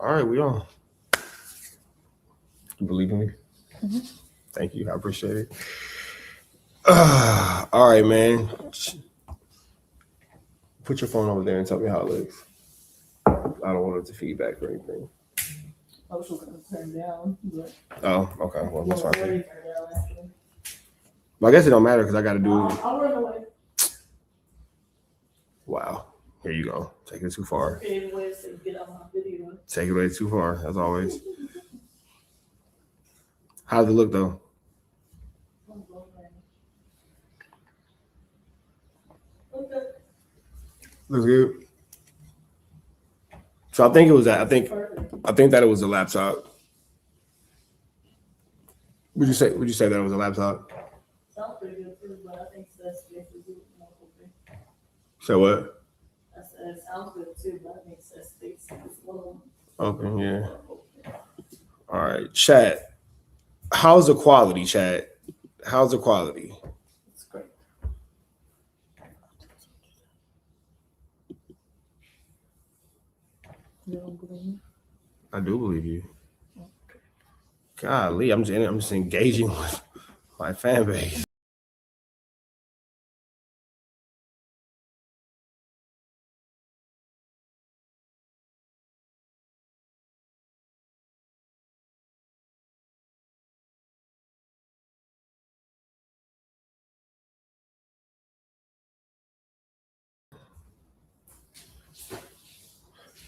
All right, we on. You believe in me? Mm-hmm. Thank you. I appreciate it. All right, man. Put your phone over there and tell me how it looks. I don't want it to feedback or anything. I was going to turn down, but Oh, okay. Well, that's fine. ready for down actually. Well, I guess it don't matter because I got to do. I'll run away. Wow. Here you go. Take it too far. Anyway, so get out my video. Take it way too far, as always. How's it look though? Okay. Looks good. So I think it was that. I think that it was a laptop. Would you say that it was a laptop? Sounds pretty good too, but I think that's good. Say what? I said it sounds good too, but I think that's fixed. Okay, yeah. All right, chat. How's the quality, chat? How's the quality? It's great. You don't believe me? I do believe you. Golly, I'm just engaging with my fan base.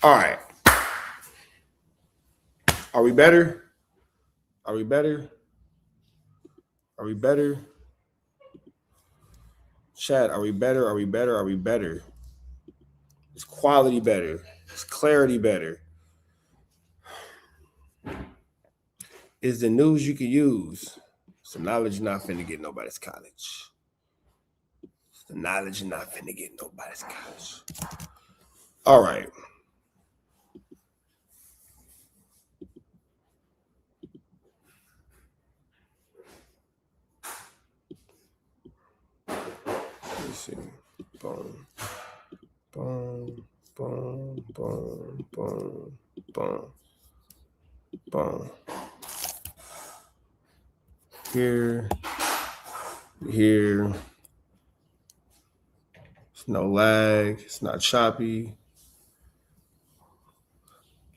All right. Are we better? Are we better? Are we better? Chat, are we better? Are we better? Are we better? Is quality better? Is clarity better? Is the news you can use? It's the knowledge you're not finna get nobody's college. It's the knowledge you're not finna get nobody's college. All right. Let's see. Boom. Boom. Boom. Boom. Boom. Boom. Boom. Here. Here. It's no lag. It's not choppy.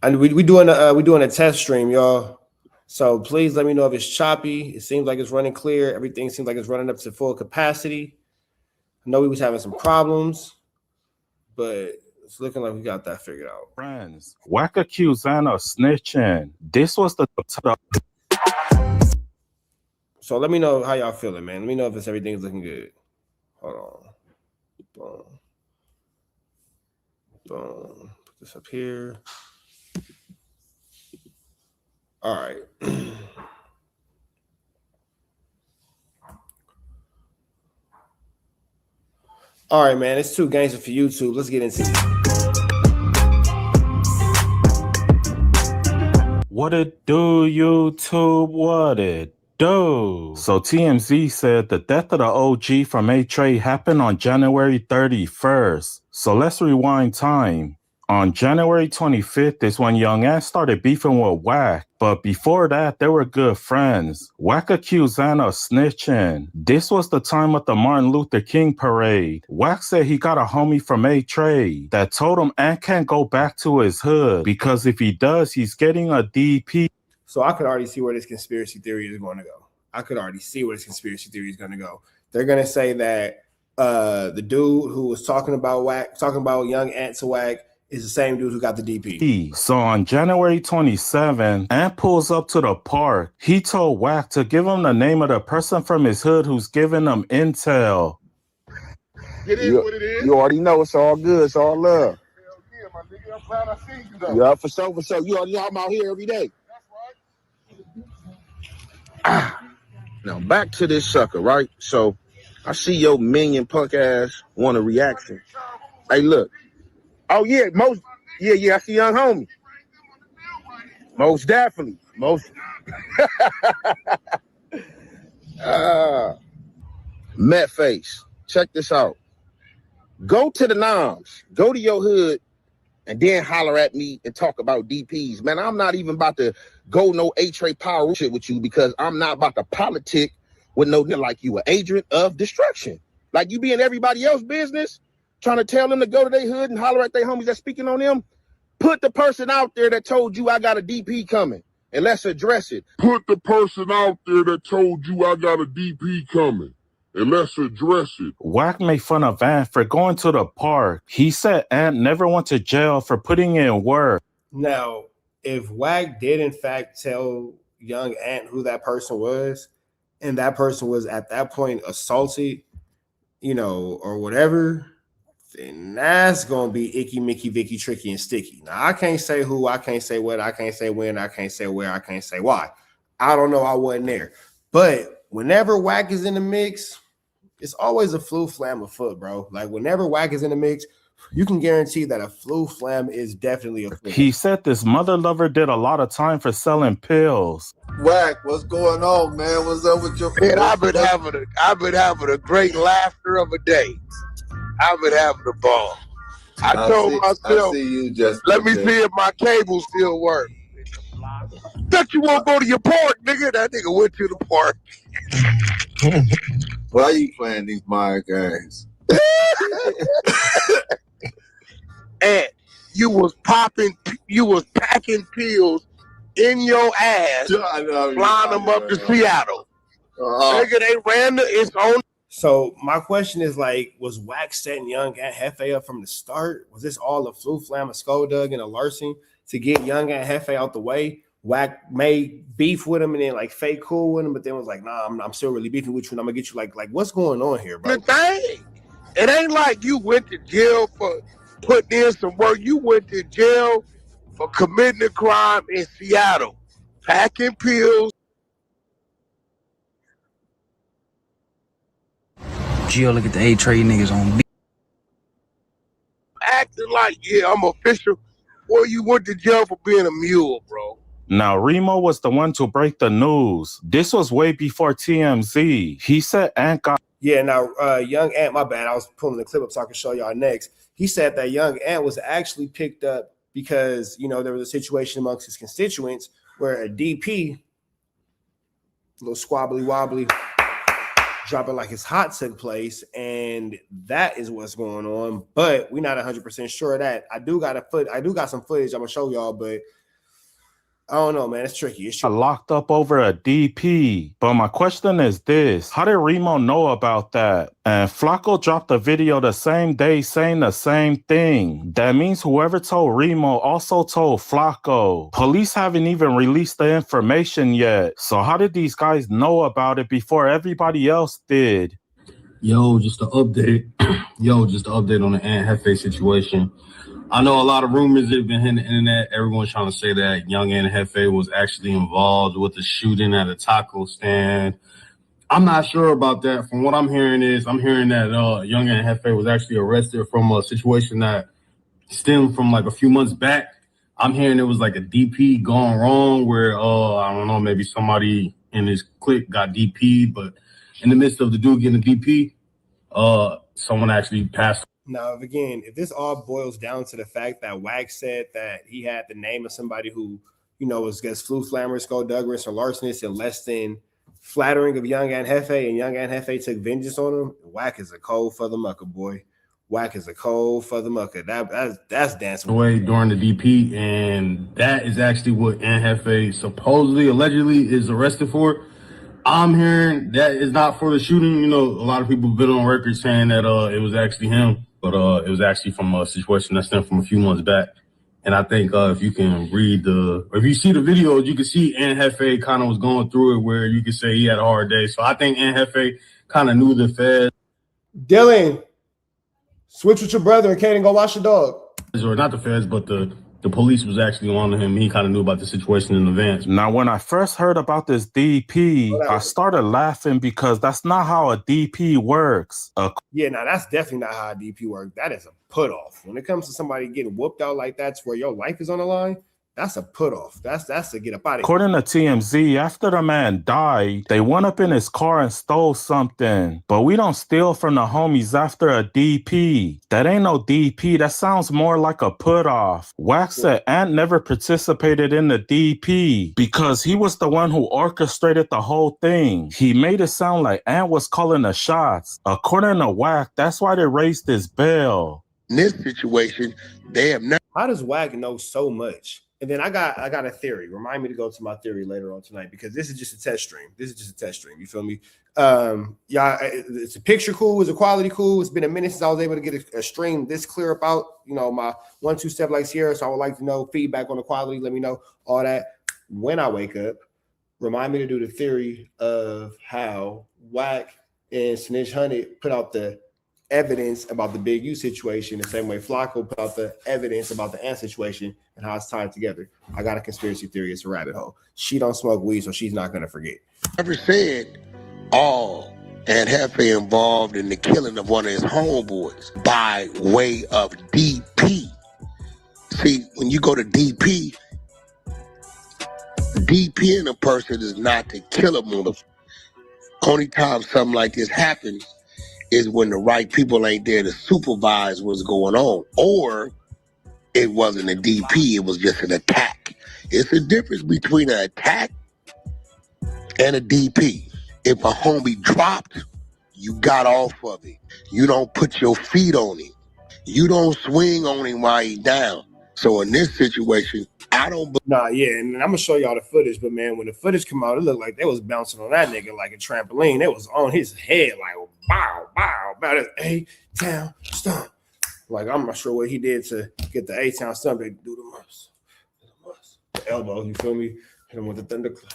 And we doing a test stream, y'all. So please let me know if it's choppy. It seems like it's running clear. Everything seems like it's running up to full capacity. I know we was having some problems, but it's looking like we got that figured out. Friends, WACK accused Ant of snitching. This was the. So let me know how y'all feeling, man. Let me know if everything's looking good. Hold on. Boom. Boom. Put this up here. All right. All right, man. It's too gangster for YouTube. Let's get into it. What it do, YouTube? What it do? So TMZ said the death of the OG from A-Trade happened on January 31st. So let's rewind time. On January 25th is when Young Ant started beefing with Wack. But before that, they were good friends. Wack accused Ant of snitching. This was the time of the Martin Luther King parade. Wack said he got a homie from A-Trade that told him Ant can't go back to his hood because if he does, he's getting a DP. So I could already see where this conspiracy theory is going to go. I could already see where this conspiracy theory is going to go. They're going to say that the dude who was talking about Young Ant to Wack is the same dude who got the DP. So on January 27th, Ant pulls up to the park. He told Wack to give him the name of the person from his hood who's giving him intel. It is what it is. You already know it's all good. It's all love. Hell yeah, my nigga. I'm glad I seen you though. Yeah, for sure, for sure. You already know I'm out here every day. That's right. Now back to this sucker, right? So I see your minion punk ass want a reaction. Hey, look. Oh yeah, I see young homie. Most definitely. Met face. Check this out. Go to the noms. Go to your hood and then holler at me and talk about DPs. Man, I'm not even about to go no A-Tray power shit with you because I'm not about to politic with no nigga like you, an agent of destruction. Like you be in everybody else's business, trying to tell them to go to their hood and holler at their homies that's speaking on them. Put the person out there that told you I got a DP coming, and let's address it. Put the person out there that told you I got a DP coming, and let's address it. Wack made fun of Ant for going to the park. He said Ant never went to jail for putting in work. Now, if Wack did in fact tell young Ant who that person was, and that person was at that point assaulted, or whatever, then that's gonna be icky, Mickey, Vicky, tricky, and sticky. Now I can't say who, I can't say what, I can't say when, I can't say where, I can't say why. I don't know, I wasn't there. But whenever Wack is in the mix, it's always a flu flam afoot, bro. Like whenever Wack is in the mix, you can guarantee that a flu flam is definitely a flu. He said this mother lover did a lot of time for selling pills. Wack, what's going on, man? What's up with your Man, I've been having a great laughter of a day. I've been having a ball. I told myself, let me see if my cable still work. Bet you won't go to your park, nigga. That nigga went to the park. Why are you playing these mind games? And you was packing pills in your ass, flying them up to Seattle. Nigga, they ran its own. So my question is, like, was Wack setting young Ant Hefe up from the start? Was this all a flu flam, a skulldug, and a larceny to get young Ant Hefe out the way? Wack made beef with him and then like fake cool with him, but then was like, nah, I'm still really beefing with you and I'm gonna get you like what's going on here, bro? The thing, it ain't like you went to jail for putting in some work. You went to jail for committing a crime in Seattle, packing pills. Gio, look at the A-Trade niggas on. Acting like, yeah, I'm official. Or you went to jail for being a mule, bro. Now, Remo was the one to break the news. This was way before TMZ. He said Ant got... Yeah, now, young Ant, my bad. I was pulling the clip up so I can show y'all next. He said that young Ant was actually picked up because, there was a situation amongst his constituents where a DP, a little squabbly wobbly, dropping like it's hot took place, and that is what's going on. But we're not 100% sure of that. I do got some footage I'm gonna show y'all, but I don't know, man. It's tricky. It's tricky. Locked up over a DP. But my question is this: how did Remo know about that? And Flakko dropped a video the same day saying the same thing. That means whoever told Remo also told Flakko. Police haven't even released the information yet. So how did these guys know about it before everybody else did? Yo, just an update. Just an update on the Ant Hefe situation. I know a lot of rumors have been hitting the internet. Everyone's trying to say that young Ant Hefe was actually involved with the shooting at a taco stand. I'm not sure about that. From what I'm hearing that young Ant Hefe was actually arrested from a situation that stemmed from like a few months back. I'm hearing it was like a DP gone wrong where, I don't know, maybe somebody in his clique got DP'd, but in the midst of the dude getting a DP, someone actually passed. Now, again, if this all boils down to the fact that Wack said that he had the name of somebody who, was against flu flammers, skullduggerous, or larcenist, and less than flattering of young Ant Hefe, and young Ant Hefe took vengeance on him, Wack is a cold for the mucker, boy. Wack is a cold for the mucker. That's dancing away during the DP, and that is actually what Ant Hefe supposedly, allegedly is arrested for. I'm hearing that is not for the shooting. A lot of people have been on record saying that it was actually him, but it was actually from a situation that stemmed from a few months back. And I think if you can if you see the videos, you can see Ant Hefe kind of was going through it where you could say he had a hard day. So I think Ant Hefe kind of knew the feds. Dylan, switch with your brother and Kaden, go watch the dog. Or not the feds, but the police was actually on him. He kind of knew about the situation in advance. Now, when I first heard about this DP, I started laughing because that's not how a DP works. Yeah, now that's definitely not how a DP works. That is a put off. When it comes to somebody getting whooped out like that to where your life is on the line, That's a put off. That's to get up out of here. According to TMZ, after the man died, they went up in his car and stole something. But we don't steal from the homies after a DP. That ain't no DP. That sounds more like a put off. Wack said Ant never participated in the DP because he was the one who orchestrated the whole thing. He made it sound like Ant was calling the shots. According to Wack, that's why they raised his bail. In this situation, they have never. How does Wack know so much? And then I got a theory. Remind me to go to my theory later on tonight because this is just a test stream. This is just a test stream. You feel me? Yeah, it's a picture cool. It's a quality cool. It's been a minute since I was able to get a stream this clear about, my 1-2 step like Sierra. So I would like to know feedback on the quality. Let me know all that when I wake up. Remind me to do the theory of how Wack and Snitch Hunted put out the evidence about the Big U situation the same way Flakko put out the evidence about the Ant situation and how it's tied together. I got a conspiracy theory. It's a rabbit hole. She don't smoke weed, so she's not going to forget. Never said all Ant Hefe involved in the killing of one of his homeboys by way of DP. See, when you go to DP, DPing a person is not to kill a motherfucker. Only time something like this happens is when the right people ain't there to supervise what's going on. Or it wasn't a DP, it was just an attack. It's a difference between an attack and a DP. If a homie dropped, you got off of it. You don't put your feet on him. You don't swing on him while he's down. So in this situation, I don't. Nah, yeah, and I'm gonna show y'all the footage, but man, when the footage come out, it looked like they was bouncing on that nigga like a trampoline. It was on his head, like bow, bow, bow. That's A-Town stomp. Like I'm not sure what he did to get the A-Town stomp. They do the mus, the elbow. You feel me? Hit him with the thunderclap.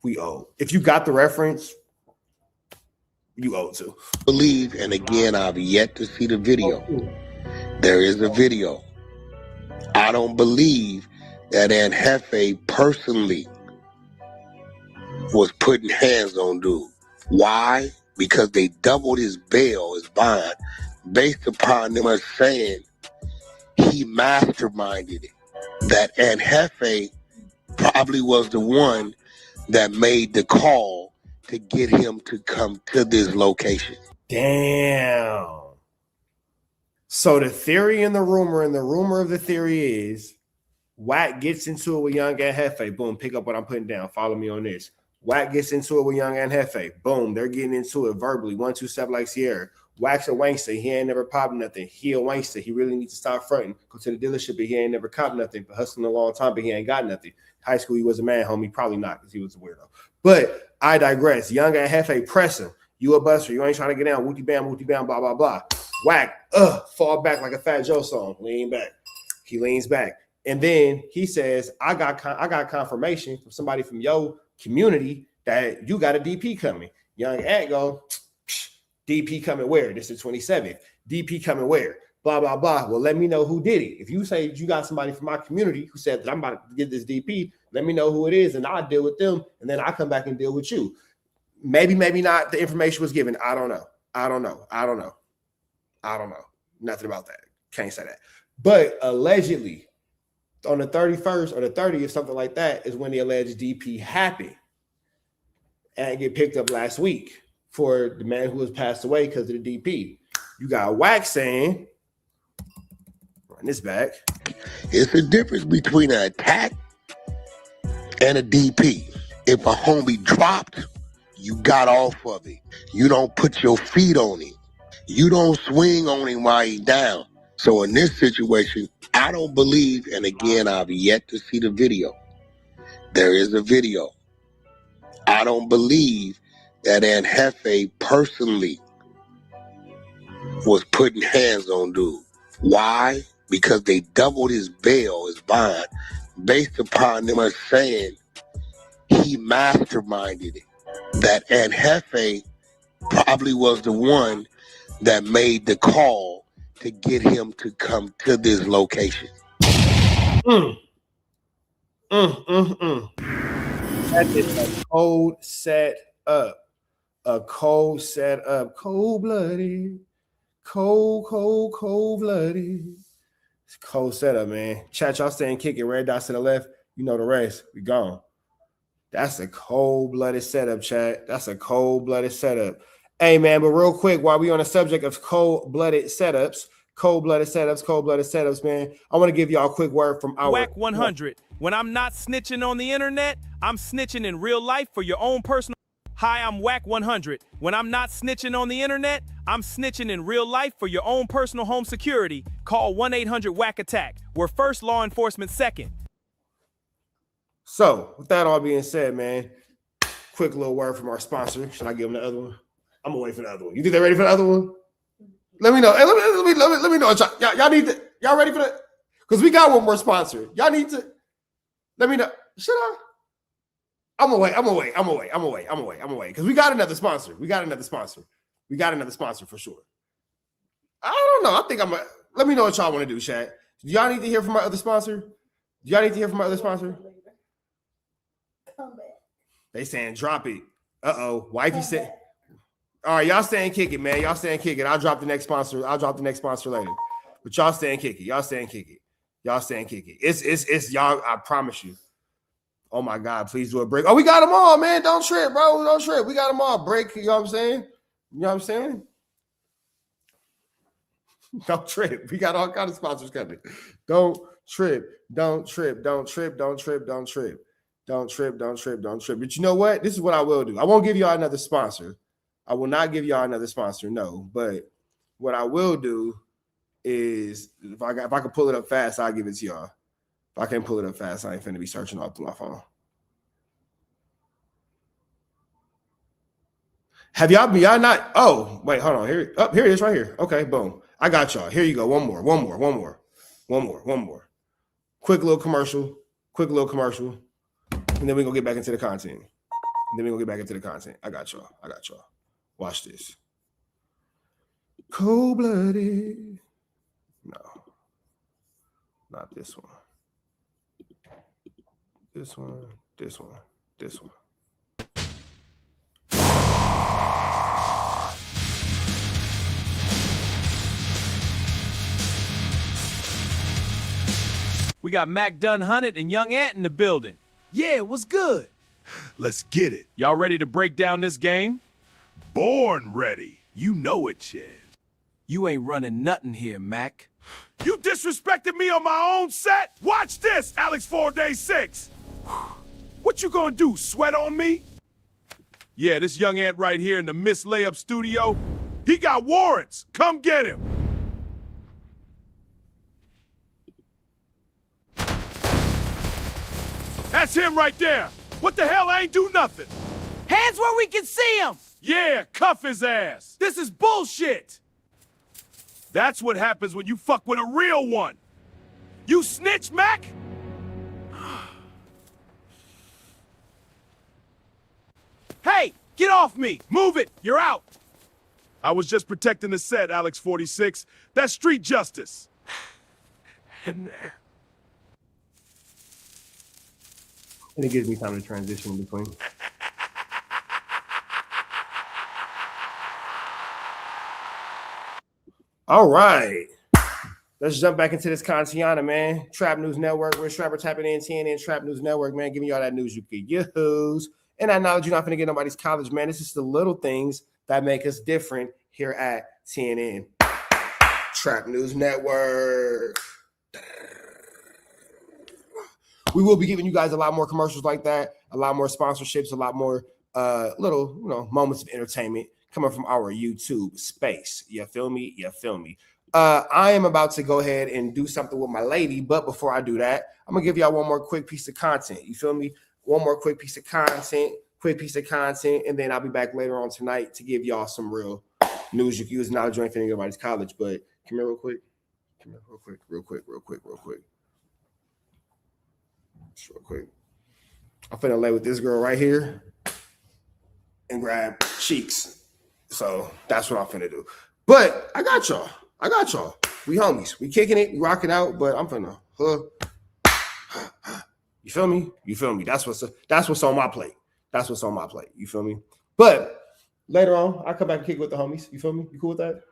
We owe. If you got the reference, you owe to. Believe, and again, I've yet to see the video. There is a video. I don't believe that Ant Hefe personally was putting hands on dude. Why? Because they doubled his bail, his bond, based upon them saying he masterminded it. That Ant Hefe probably was the one that made the call to get him to come to this location. Damn. So the theory and the rumor of the theory is Wack gets into it with young Ant Hefe. Boom, pick up what I'm putting down. Follow me on this. Wack gets into it with young Ant Hefe. Boom, they're getting into it verbally. 1-2 step like Sierra. Wack's a wankster. He ain't never popped nothing. He a wankster. He really needs to stop fronting. Go to the dealership, but he ain't never copped nothing. But hustling a long time, but he ain't got nothing. High school, he was a man, homie. Probably not because he was a weirdo. But I digress. Young Ant Hefe press him. You a buster. You ain't trying to get down. Wooty bam, blah, blah, blah. Wack, fall back like a Fat Joe song. Lean back. He leans back. And then he says, I got confirmation from somebody from your community that you got a DP coming. Young Ant go, DP coming where? This is 27th. DP coming where? Blah, blah, blah. Well, let me know who did it. If you say you got somebody from my community who said that I'm about to get this DP, let me know who it is, and I'll deal with them, and then I come back and deal with you. Maybe not. The information was given. I don't know. Nothing about that. Can't say that. But allegedly, on the 31st or the 30th, something like that, is when the alleged DP happened and get picked up last week for the man who was passed away because of the DP. You got Wack saying, run this back. It's a difference between an attack and a DP. If a homie dropped, you got off of it. You don't put your feet on him. You don't swing on him while he's down. So in this situation, I don't believe, and again, I've yet to see the video. There is a video. I don't believe that Ant Hefe personally was putting hands on dude. Why? Because they doubled his bail, his bond, based upon them saying he masterminded it. That Ant Hefe probably was the one that made the call to get him to come to this location. That is a cold set up. Cold-blooded. Cold-blooded. It's a cold setup, man. Chat, y'all staying kicking. Red dots to the left. You know the rest. We gone. That's a cold-blooded setup, chat. That's a cold-blooded setup. Hey, man, but real quick, while we on the subject of cold-blooded setups, man, I want to give y'all a quick word from our WACK100. When I'm not snitching on the internet, I'm snitching in real life for your own personal. Hi, I'm WACK100. When I'm not snitching on the internet, I'm snitching in real life for your own personal home security. Call 1-800-WACK-ATTACK. We're first, law enforcement second. So, with that all being said, man, quick little word from our sponsor. Should I give them the other one? I'm gonna wait for the other one. You think they're ready for the other one? Let me know. Hey, let me know. Y'all need to. Y'all ready for that? Because we got one more sponsor. Y'all need to. Let me know. Should I? I'm gonna wait. Because we got another sponsor. We got another sponsor for sure. I don't know. I think I'm. Let me know what y'all want to do, Shaq. Do y'all need to hear from my other sponsor? Come back. They saying drop it. Wifey said. All right, y'all staying kick it, man. Y'all staying kick it. I'll drop the next sponsor later. But y'all staying kick it. It's y'all. I promise you. Oh my God, please do a break. Oh, we got them all, man. Don't trip, bro. Don't trip. We got them all. Break. You know what I'm saying? Don't trip. We got all kinds of sponsors coming. Don't trip. But you know what? This is what I will do. I won't give y'all another sponsor. I will not give y'all another sponsor, no. But what I will do is if I can pull it up fast, I'll give it to y'all. If I can't pull it up fast, I ain't finna be searching all through my phone. Have y'all not? Oh, wait, hold on. Here it is right here. Okay, boom. I got y'all. Here you go. One more. Quick little commercial. And then we're gonna get back into the content. I got y'all. Watch this. Cold-blooded. No. Not this one. This one. We got Mac Dun Hunted and Young Ant in the building. Yeah, what's good? Let's get it. Y'all ready to break down this game? Born ready. You know it, Chad. You ain't running nothing here, Mac. You disrespected me on my own set? Watch this, Alex 4-Day-6. What you gonna do, sweat on me? Yeah, this Young Ant right here in the Miss Layup studio. He got warrants. Come get him. That's him right there. What the hell? I ain't do nothing. Hands where we can see him! Yeah, cuff his ass. This is bullshit! That's what happens when you fuck with a real one. You snitch, Mac? Hey, get off me! Move it! You're out! I was just protecting the set, Alex 46. That's street justice. And it gives me time to transition in between. All right. Let's jump back into this Kantiana, man. Trap News Network. We're Trapper tapping in TNN Trap News Network, man. Giving you all that news you can use. And I acknowledge you're not going to get nobody's college, man. This is the little things that make us different here at TNN Trap News Network. We will be giving you guys a lot more commercials like that, a lot more sponsorships, a lot more little, moments of entertainment coming from our YouTube space. You feel me? I am about to go ahead and do something with my lady, but before I do that, I'm gonna give y'all one more quick piece of content. You feel me? One more quick piece of content, and then I'll be back later on tonight to give y'all some real news you can use. Not join anybody's college, but come here real quick. Just real quick. I'm finna lay with this girl right here and grab cheeks. So that's what I'm finna do. But I got y'all. We homies. We kicking it. We rocking out. But I'm finna. You feel me? That's what's on my plate. You feel me? But later on, I'll come back and kick it with the homies. You feel me? You cool with that?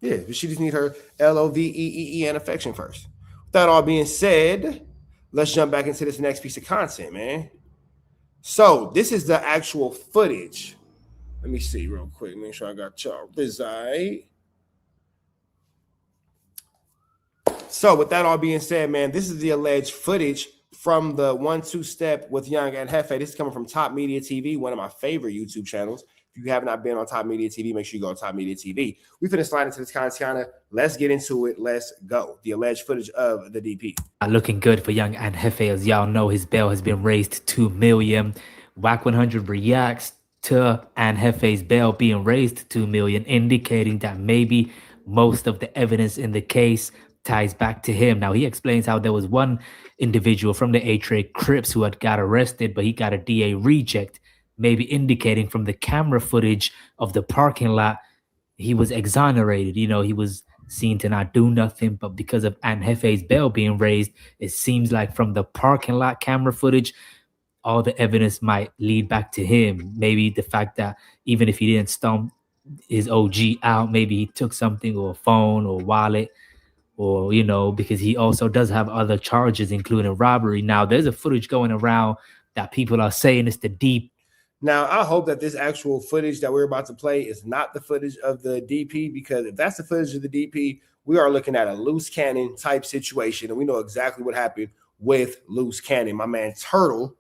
Yeah, but she just need her LOVEEE and affection first. With that all being said, let's jump back into this next piece of content, man. So this is the actual footage. Let me see real quick. Make sure I got y'all right. So with that all being said, man, this is the alleged footage from the 1-2 step with Young Ant Hefe. This is coming from Top Media TV, one of my favorite YouTube channels. If you have not been on Top Media TV, make sure you go on Top Media TV. We finna slide into this content. Let's get into it. Let's go. The alleged footage of the DP. Looking good for Young Ant Hefe. As y'all know, his bail has been raised to $2 million. WACK100 reacts to Ant Hefe's bail being raised to $2 million, indicating that maybe most of the evidence in the case ties back to him. Now, he explains how there was one individual from the A-Trade Crips who had got arrested, but he got a DA reject, maybe indicating from the camera footage of the parking lot, he was exonerated. You know, he was seen to not do nothing, but because of Ant Hefe's bail being raised, it seems like from the parking lot camera footage, all the evidence might lead back to him. Maybe the fact that even if he didn't stomp his OG out, maybe he took something, or a phone or wallet, or, you know, because he also does have other charges, including robbery. Now, there's a footage going around that people are saying it's the DP. Now, I hope that this actual footage that we're about to play is not the footage of the DP, because if that's the footage of the DP, we are looking at a loose cannon type situation, and we know exactly what happened with loose cannon. My man Turtle,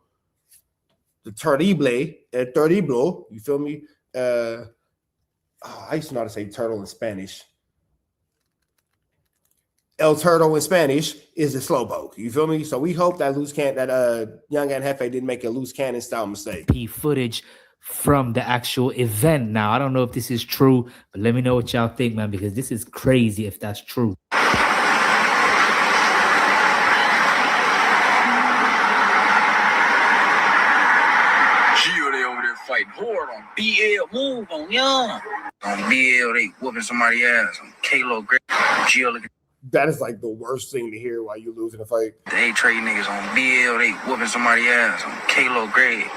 the Terrible, you feel me? I used to know how to say turtle in Spanish. El Turtle in Spanish is the slowpoke. You feel me? So we hope that Young Ant Hefe didn't make a loose cannon style mistake. Footage from the actual event. Now, I don't know if this is true, but let me know what y'all think, man, because this is crazy if that's true. They over there fighting hard on BL, move on Young. On BL, they whooping somebody ass. On Kalo, Gio, look at that is like the worst thing to hear while you losing a fight. the A-Trade niggas on BL, they whooping somebody ass on Kalo Grade.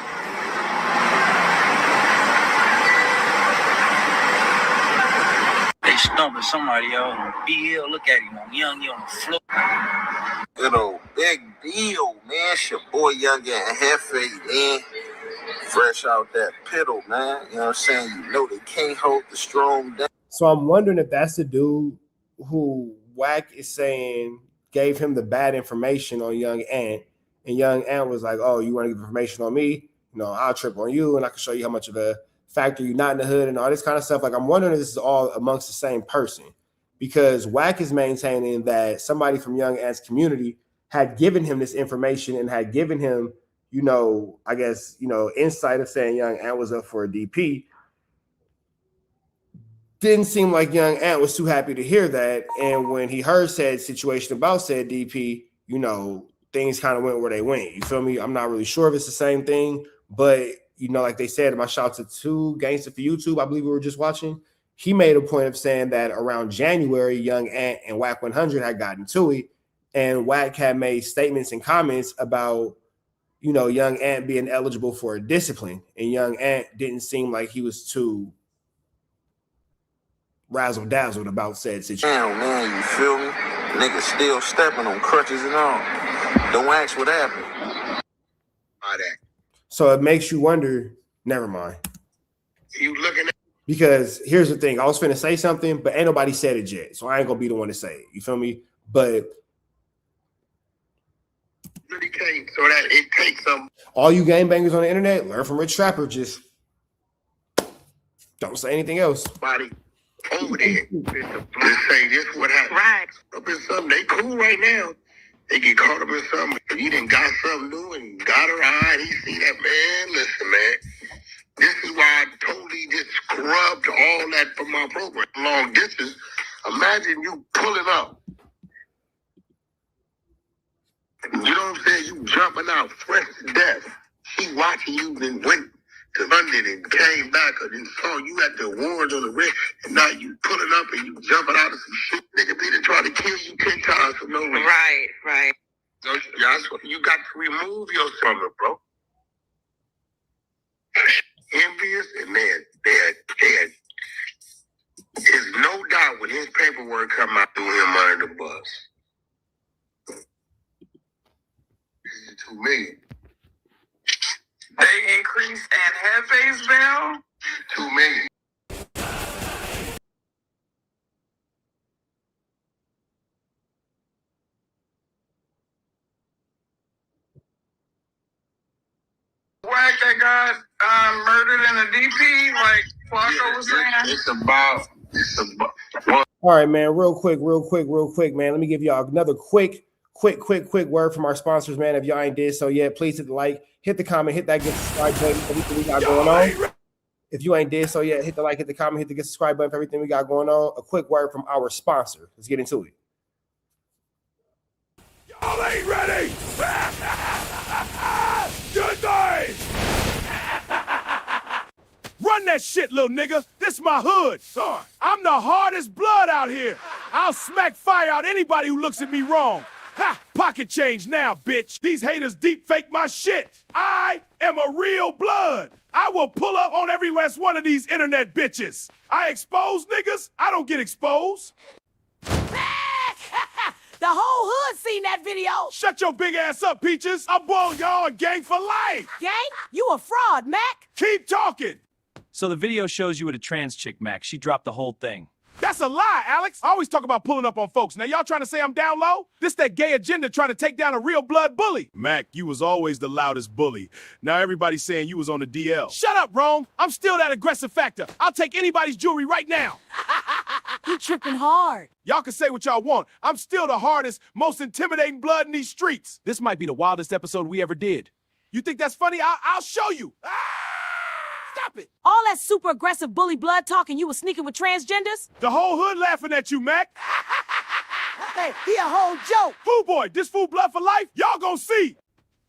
They stumping somebody out on BL. Look at him on Young, he on the floor. Good old big deal, man. It's your boy Young Ant Hefe, man. Fresh out that piddle, man. You know what I'm saying? You know they can't hold the strong down. So I'm wondering if that's the dude who Wack is saying gave him the bad information on Young Ant, and Young Ant was like, "Oh, you want to give information on me? You know, I'll trip on you, and I can show you how much of a factor you're not in the hood," and all this kind of stuff. Like, I'm wondering if this is all amongst the same person, because Wack is maintaining that somebody from Young Ant's community had given him this information and had given him, you know, I guess, you know, insight of saying Young Ant was up for a DP. Didn't seem like Young Ant was too happy to hear that. And when he heard said situation about said DP, you know, things kind of went where they went. You feel me? I'm not really sure if it's the same thing, but, you know, like they said, my shout to 2 Gangsta for YouTube, I believe we were just watching. He made a point of saying that around January, Young Ant and WACK100 had gotten to it, and Wack had made statements and comments about, you know, Young Ant being eligible for a discipline, and Young Ant didn't seem like he was too razzle-dazzled about said situation. Damn, man, you feel me? Niggas still stepping on crutches and all. Don't ask what happened. So it makes you wonder, never mind. You looking at, because here's the thing, I was finna say something, but ain't nobody said it yet, so I ain't gonna be the one to say it. You feel me? But really can't, so that it takes some. All you gangbangers on the internet, learn from Rich Trapper. Just don't say anything else. Body over there. Just say this what happened. Right. Up in something. They cool right now. They get caught up in something. You done got something new and got her eye and he see that, man. Listen, man. This is why I totally just scrubbed all that from my program. Long distance. Imagine you pulling up. You know what I'm saying? You jumping out fresh to death. She watching you, then went to London and came back and saw you at the awards on the red, and now you pulling up and you jumping out of some shit. Nigga be to try to kill you 10 times for no reason. Right, right. So you got to remove yourself from it, bro. Envious, and there is no doubt why when his paperwork come out, threw him under the bus. This is $2 million. They increased Ant Hefe's bail? $2 million. Wack that got murdered in a DP, like Flakko was saying? It's about. All right, man, real quick, man. Let me give y'all another quick word from our sponsors, man. If y'all ain't did so yet, please hit the like, hit the comment, hit that get subscribe button for everything we got going on. If you ain't did so yet, hit the like, hit the comment, hit the get subscribe button for everything we got going on. A quick word from our sponsor. Let's get into it. Y'all ain't ready. Good night. Run that shit, little nigga. This my hood. Son, I'm the hardest blood out here. I'll smack fire out anybody who looks at me wrong. Ha! Pocket change now, bitch. These haters deep fake my shit. I am a real blood. I will pull up on every last one of these internet bitches. I expose niggas. I don't get exposed. The whole hood seen that video. Shut your big ass up, Peaches. I'm blowing y'all a gang for life. Gang? You a fraud, Mac. Keep talking. So the video shows you with a trans chick, Mac. She dropped the whole thing. That's a lie, Alex. I always talk about pulling up on folks. Now y'all trying to say I'm down low? This that gay agenda trying to take down a real blood bully. Mac, you was always the loudest bully. Now everybody's saying you was on the DL. Shut up, Rome. I'm still that aggressive factor. I'll take anybody's jewelry right now. You tripping hard. Y'all can say what y'all want. I'm still the hardest, most intimidating blood in these streets. This might be the wildest episode we ever did. You think that's funny? I'll show you. Stop it. All that super aggressive bully blood talking you was sneaking with transgenders? The whole hood laughing at you, Mac. Hey, he a whole joke. Fool boy, this fool blood for life, y'all gonna see.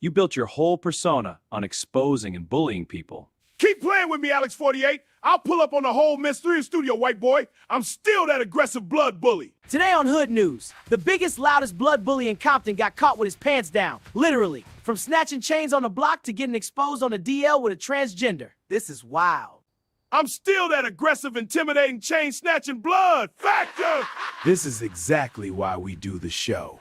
You built your whole persona on exposing and bullying people. Keep playing with me, Alex 48. I'll pull up on the whole Miss 3 studio, white boy. I'm still that aggressive blood bully. Today on Hood News, the biggest, loudest blood bully in Compton got caught with his pants down. Literally. From snatching chains on the block to getting exposed on a DL with a transgender. This is wild. I'm still that aggressive, intimidating, chain-snatching blood factor. This is exactly why we do the show.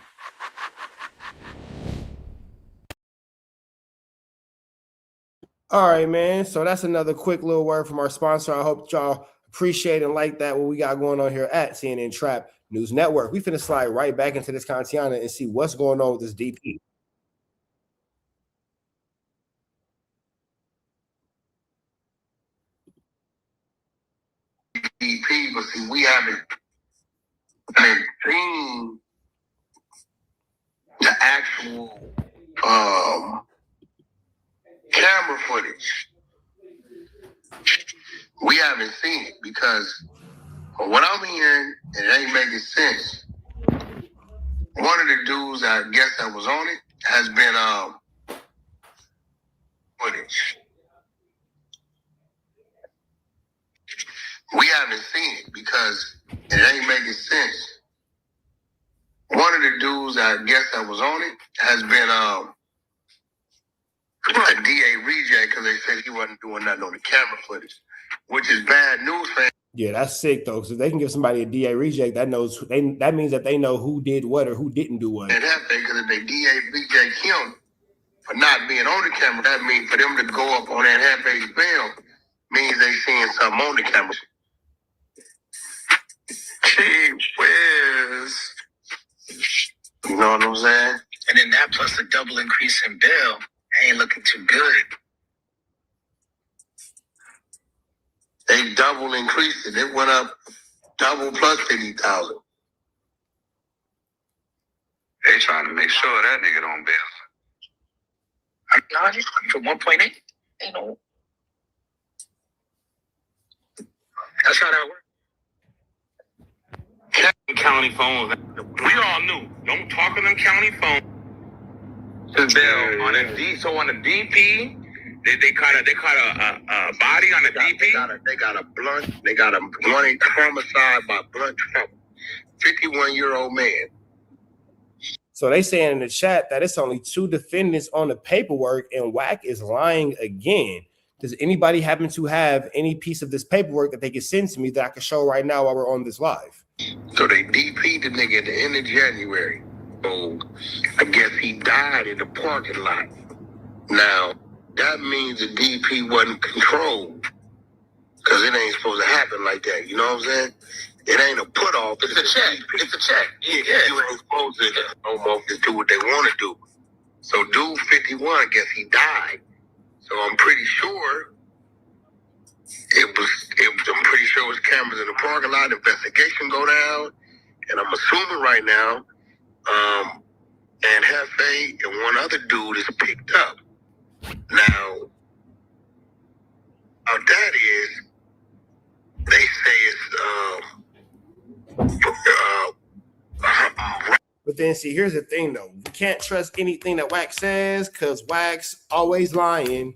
All right, man. So that's another quick little word from our sponsor. I hope y'all appreciate and like that, what we got going on here at CNN Trap News Network. We finna slide right back into this Kantiana and see what's going on with this DP. DP, but see, we haven't seen the actual camera footage. We haven't seen it because from what I'm hearing, it ain't making sense. One of the dudes, I guess, that was on it has been footage. We haven't seen it because it ain't making sense. One of the dudes, I guess, that was on it has been a DA reject because they said he wasn't doing nothing on the camera footage, which is bad news for him. Yeah, that's sick though. So if they can give somebody a DA reject, that means that they know who did what or who didn't do what. And that thing, because if they DA reject him for not being on the camera, that means for them to go up on that Hefe's bail means they seeing something on the camera. Gee whiz. You know what I'm saying? And then that plus the double increase in bail ain't looking too good. They double increased it. It went up double plus 50,000. They trying to make sure that nigga don't bail. I'm for 1.8. You know. That's how that works. County phones. We all knew. Don't talk on them county phones. Bail on a D. So on the DP, they caught a body on the DP. They got a blunt. They got a blunt homicide by blunt trouble. 51-year-old man. So they saying in the chat that it's only 2 defendants on the paperwork, and WACK is lying again. Does anybody happen to have any piece of this paperwork that they can send to me that I can show right now while we're on this live? So they DP'd the nigga at the end of January. So I guess he died in the parking lot. Now, that means the DP wasn't controlled. Because it ain't supposed to happen like that. You know what I'm saying? It ain't a put off. It's a check. It's a check. Yeah. You ain't supposed to almost do what they want to do. So dude 51, I guess he died. So I'm pretty sure I'm pretty sure it was cameras in the parking lot, investigation go down, and I'm assuming right now, Ant Hefe and one other dude is picked up. Now, how that is, they say it's But then see, here's the thing though. We can't trust anything that Wack says because Wack's always lying.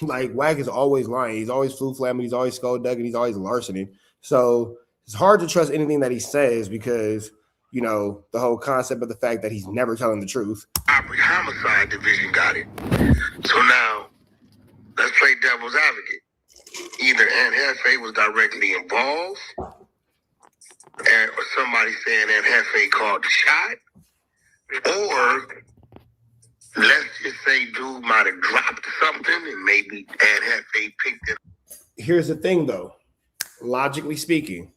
Like Wack is always lying. He's always flamming, he's always skullduggeting, he's always larcening. So it's hard to trust anything that he says because, you know, the whole concept of the fact that he's never telling the truth. Homicide division got it. So now, let's play devil's advocate. Either Ant Hefe was directly involved, or somebody saying Ant Hefe called the shot, or let's just say dude might have dropped something and maybe Ant Hefe picked it. Here's the thing though. Logically speaking,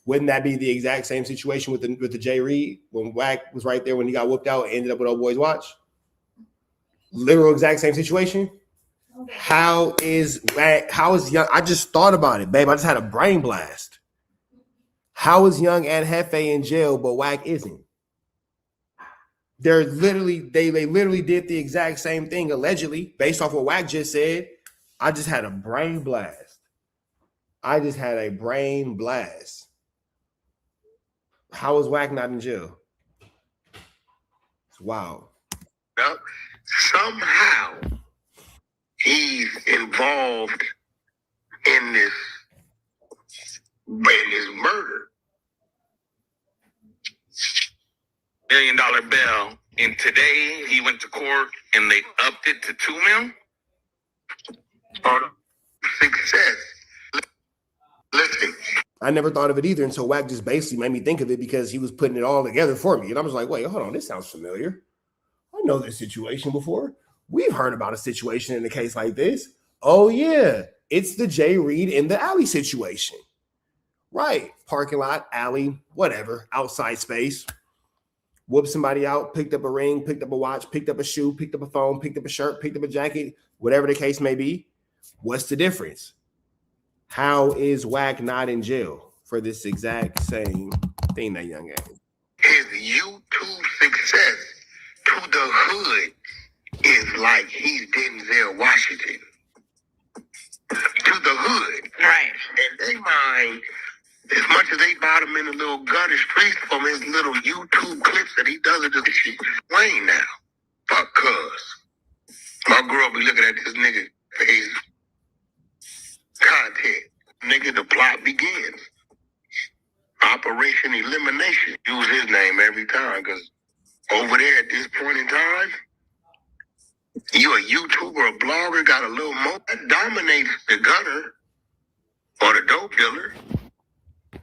wouldn't that be the exact same situation with the J Reed when Wack was right there when he got whooped out and ended up with Old Boy's watch? Literal exact same situation. How is Wack? How is young? I just thought about it, babe. I just had a brain blast. How is young Ant Hefe in jail, but Wack isn't? They literally did the exact same thing allegedly, based off what Wack just said. I just had a brain blast. How is Wack not in jail? It's wild. Now, somehow he's involved in this murder. $1 million bail. And today he went to court and they upped it to $2 million. Success. Listen. I never thought of it either until Wack just basically made me think of it because he was putting it all together for me. And I was like, wait, hold on, this sounds familiar. I know this situation before. We've heard about a situation in a case like this. Oh, yeah, it's the J Reed in the alley situation. Right. Parking lot, alley, whatever, outside space. Whooped somebody out, picked up a ring, picked up a watch, picked up a shoe, picked up a phone, picked up a shirt, picked up a jacket, whatever the case may be. What's the difference? How is Wack not in jail for this exact same thing that young guy? His YouTube success to the hood is like he's Denzel Washington. To the hood. Right. And they mind, as much as they bought him in the little gutter streets from his little YouTube clips that he does at this Wayne now. Fuck cuz. My girl be looking at this nigga for his content. Nigga, the plot begins. Operation Elimination. Use his name every time because over there at this point in time, you a YouTuber, a blogger, got a little more that dominates the gunner or the dope dealer.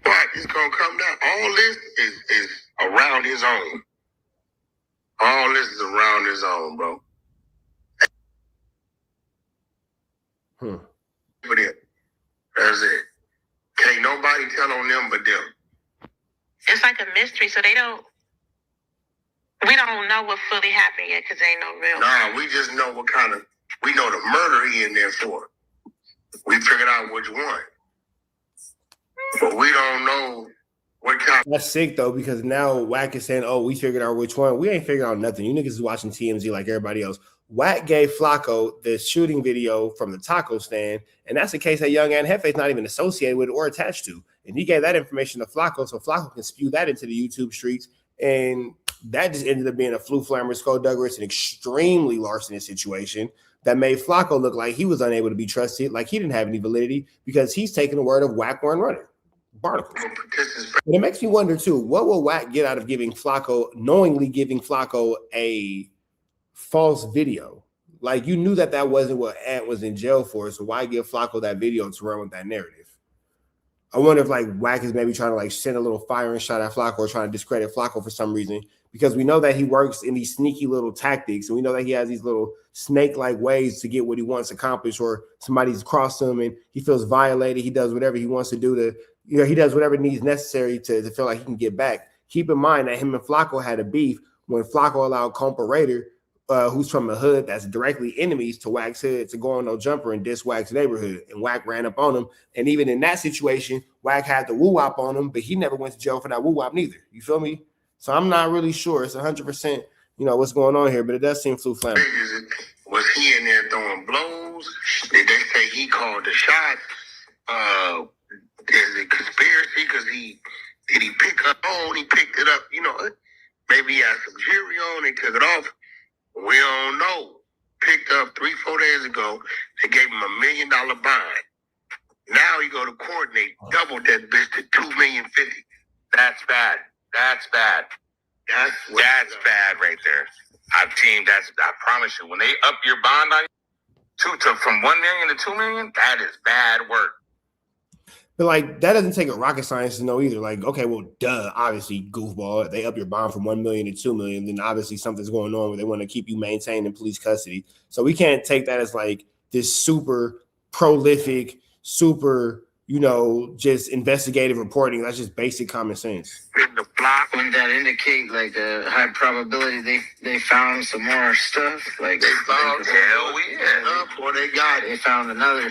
But it's gonna come down. All this is around his own. All this is around his own, bro. But that's it. Can't nobody tell on them but them. It's like a mystery, so we don't know what fully happened yet because ain't no real. Nah, we just know we know the murder he in there for. We figured out which one. But we don't know what kind. That's sick though, because now Wack is saying, oh, we figured out which one. We ain't figured out nothing. You niggas is watching TMZ like everybody else. Wack gave Flakko the shooting video from the taco stand, and that's the case that young Ant Hefe is not even associated with or attached to. And he gave that information to Flakko, so Flakko can spew that into the YouTube streets. And that just ended up being a flammer, skullduggerous, and extremely larcenous situation that made Flakko look like he was unable to be trusted, like he didn't have any validity because he's taking the word of WACK100. Barnacles. And it makes me wonder too, what will Wack get out of knowingly giving Flakko a false video? Like, you knew that wasn't what Ant was in jail for, so why give Flakko that video to run with that narrative? I wonder if like Wack is maybe trying to like send a little firing shot at Flakko or trying to discredit Flakko for some reason, because we know that he works in these sneaky little tactics, and we know that he has these little snake-like ways to get what he wants accomplished, or somebody's crossed him and he feels violated. He does whatever he wants to do to, he does whatever needs necessary to feel like he can get back. Keep in mind that him and Flakko had a beef when Flakko allowed Compa Raider, who's from the hood that's directly enemies to Wack's hood, to go on no jumper and diss Wack's neighborhood. And Wack ran up on him. And even in that situation, Wack had the woo-wop on him, but he never went to jail for that woo-wop neither. You feel me? So I'm not really sure. It's 100%, what's going on here, but it does seem flu-flammable. Was he in there throwing blows? Did they say he called the shot? Is it conspiracy? Because did he pick up on? He picked it up, maybe he had some jewelry on and took it off. We don't know. Picked up 3-4 days ago. They gave him $1 million bond. Now he go to court and they doubled that bitch to $2,050,000. That's bad. That's bad. That's bad right there. I promise you, when they up your bond on you from 1 million to 2 million, that is bad work. But like that doesn't take a rocket science to know either. Like, okay, well, duh, obviously, goofball. They up your bond from 1 million to 2 million, then obviously something's going on where they want to keep you maintained in police custody. So we can't take that as like this super prolific, super, just investigative reporting. That's just basic common sense. The block, wouldn't that indicate like a high probability they found some more stuff? Like they found or they got they found another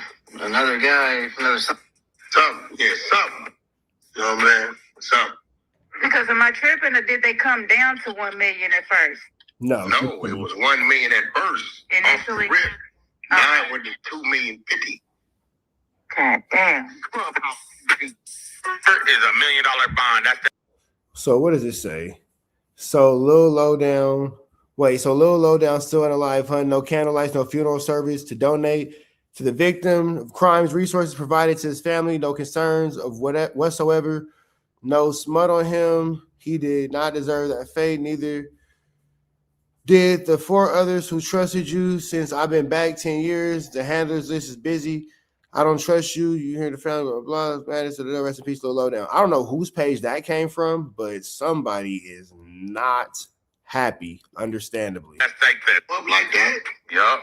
guy, something. Something. You know what I mean? Something. Because am I tripping, or did they come down to 1 million at first? No, it was 1 million at first. Initially. Now it went to 2,050,000. God damn. Is $1 million bond. So what does it say? So Lil Lowdown. So Lil Lowdown still in a live hunt. No candlelights, no funeral service to donate to the victim of crimes, resources provided to his family, no concerns of whatsoever, no smut on him. He did not deserve that fate, neither did the 4 others who trusted you since I've been back 10 years. The handlers list is busy. I don't trust you. You hear the family, blah, blah, blah, so the rest in peace, Lil Lowdown. I don't know whose page that came from, but somebody is not happy, understandably. That's like that. Up like that? Yup.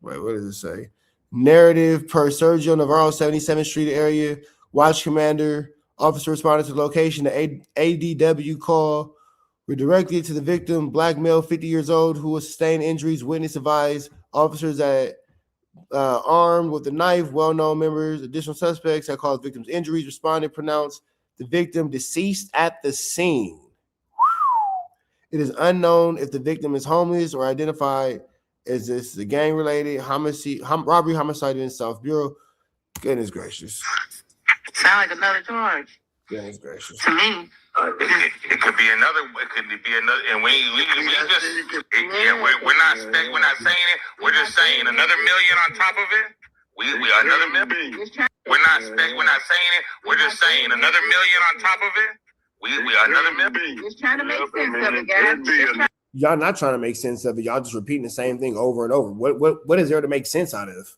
Wait, what does it say? Narrative per Sergio Navarro, 77th Street area. Watch commander. Officer responded to the location. The ADW call. We're directed to the victim, black male, 50 years old, who has sustained injuries. Witness advised. Officers at armed with a knife. Well-known members. Additional suspects that caused victim's injuries responded. Pronounced the victim deceased at the scene. It is unknown if the victim is homeless or identified. Is this a gang-related robbery, homicide in South Bureau? Goodness gracious. Sound like another charge. Goodness gracious. To me. It could be another. It could be another. And we're not saying it. We're just saying another million on top of it. We another million. We're not saying it. We're just saying another million on top of it. We another million. Just trying to make sense of it, guys. Y'all not trying to make sense of it. Y'all just repeating the same thing over and over. What is there to make sense out of?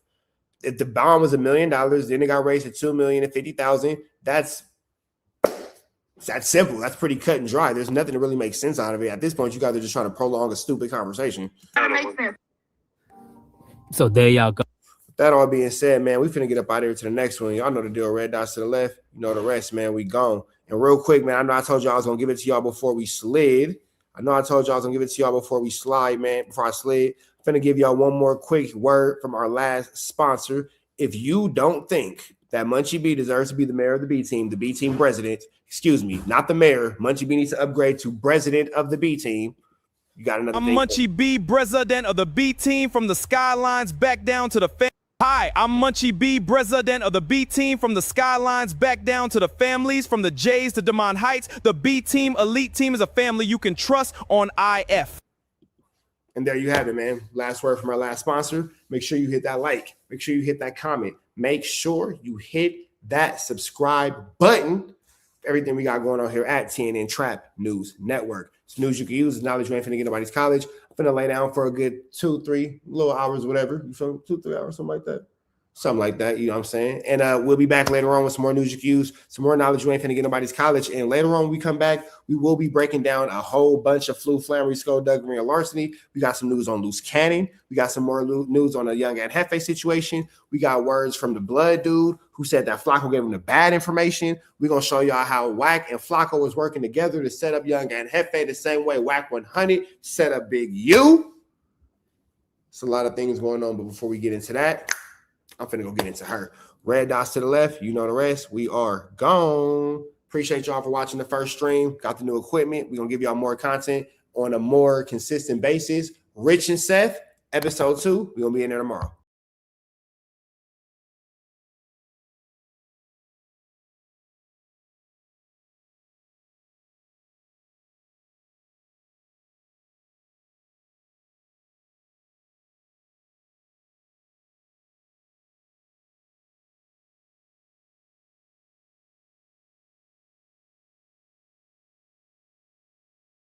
If the bond was $1 million, then it got raised to $2,050,000. That's simple. That's pretty cut and dry. There's nothing to really make sense out of it. At this point, you guys are just trying to prolong a stupid conversation. That makes sense. So there y'all go. That all being said, man, we finna get up out of here to the next one. Y'all know the deal. Red dots to the left. You know the rest, man. We gone. And real quick, man, I know I told y'all I was gonna give it to y'all before we slid. Before we slide, man. Before I slid, I'm finna give y'all one more quick word from our last sponsor. If you don't think that Munchie B deserves to be the mayor of the B team president, excuse me, not the mayor. Munchie B needs to upgrade to president of the B team. You got another I'm thing. Munchie B, president of the B team from the Skylines back down to the Hi, I'm Munchie B, president of the B team from the Skylines back down to the families, from the J's to Demond Heights. The B team, elite team, is a family you can trust on IF. And there you have it, man. Last word from our last sponsor. Make sure you hit that like. Make sure you hit that comment. Make sure you hit that subscribe button. Everything we got going on here at TNN Trap News Network. It's news you can use. It's knowledge you ain't finna get nobody's college. I'm finna lay down for a good 2-3 little hours, whatever. You feel 2-3 hours, something like that. Something like that, you know what I'm saying? And we'll be back later on with some more news you can use, some more knowledge you ain't finna get nobody's college. And later on, when we come back, we will be breaking down a whole bunch of flu, flammery, skullduggery, and larceny. We got some news on loose cannon. We got some more news on the young Ant Hefe situation. We got words from the blood dude who said that Flakko gave him the bad information. We're going to show y'all how Wack and Flakko was working together to set up young Ant Hefe the same way WACK100 set up Big U. It's a lot of things going on, but before we get into that, I'm finna go get into her. Red dots to the left. You know the rest. We are gone. Appreciate y'all for watching the first stream. Got the new equipment. We're going to give y'all more content on a more consistent basis. Rich and Seth, episode 2. We're going to be in there tomorrow.